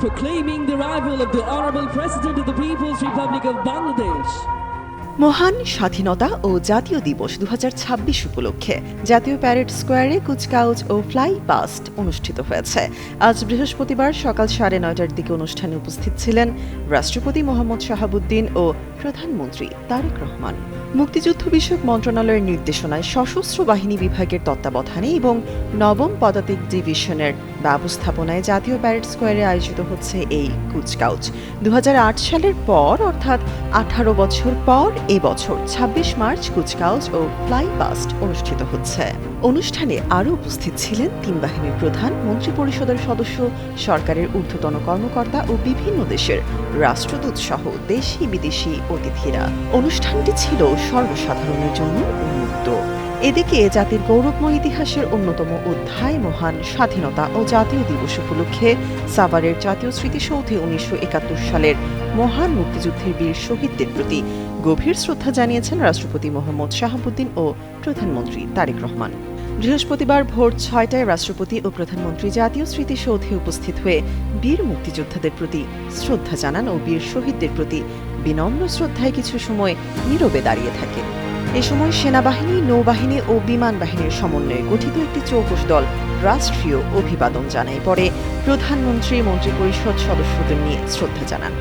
proclaiming the arrival of the Honorable President of the People's Republic of Bangladesh. মহান স্বাধীনতা ও জাতীয় দিবস 2026 উপলক্ষে জাতীয় প্যারেড স্কোয়ারে কুচকাউজ ও ফ্লাই পাস্ট অনুষ্ঠিত হয়েছে। আজ বৃহস্পতিবার সকাল 9:30টার দিকে অনুষ্ঠানে উপস্থিত ছিলেন রাষ্ট্রপতি মোহাম্মদ শাহাবুদ্দিন ও প্রধানমন্ত্রী তারেক রহমান। মুক্তিযুদ্ধ বিষয়ক মন্ত্রণালয়ের নির্দেশনায় সশস্ত্র বাহিনী বিভাগের তত্ত্বাবধানে এবং নবম পদাতিক ডিভিশনের ব্যবস্থাপনায় জাতীয় প্যারেড স্কোয়ারে আয়োজিত হচ্ছে এই কুচকাউজ। 2008 সালের পর অর্থাৎ 18 বছর পর এবছর 26 মার্চ কুচকাউজ ও ফ্লাই পাস্ট অনুষ্ঠিত হচ্ছে। অনুষ্ঠানে আরও উপস্থিত ছিলেন তিন বাহিনীর প্রধান, মন্ত্রিপরিষদের সদস্য, সরকারের ঊর্ধ্বতন কর্মকর্তা ও বিভিন্ন দেশের রাষ্ট্রদূত সহ দেশি বিদেশি অতিথিরা। অনুষ্ঠানটি ছিল সর্বসাধারণের জন্য উন্মুক্ত। এদিকে জাতির গৌরবময় ইতিহাসের অন্যতম অধ্যায় মহান স্বাধীনতা ও জাতীয় দিবস উপলক্ষে সাভারের জাতীয় স্মৃতিসৌধে 1971 সালের মহান মুক্তিযুদ্ধের বীর শহীদদের প্রতি গভীর শ্রদ্ধা জানিয়েছেন রাষ্ট্রপতি মোহাম্মদ শাহাবুদ্দিন ও প্রধানমন্ত্রী তারেক রহমান। বৃহস্পতিবার ভোর 6টায় রাষ্ট্রপতি ও প্রধানমন্ত্রী জাতীয় স্মৃতিসৌধে উপস্থিত হয়ে বীর মুক্তিযোদ্ধাদের প্রতি শ্রদ্ধা জানান ও বীর শহীদদের প্রতি বিনম্র শ্রদ্ধায় কিছু সময় নীরবে দাঁড়িয়ে থাকেন। এ সময় সেনাবাহিনী, নৌবাহিনী ও বিমান বাহিনীর সমন্বয়ে গঠিত একটি চৌকস দল রাষ্ট্রীয় অভিবাদন জানায়। পরে প্রধানমন্ত্রী মন্ত্রিপরিষদ সদস্যদের নিয়ে শ্রদ্ধা জানান।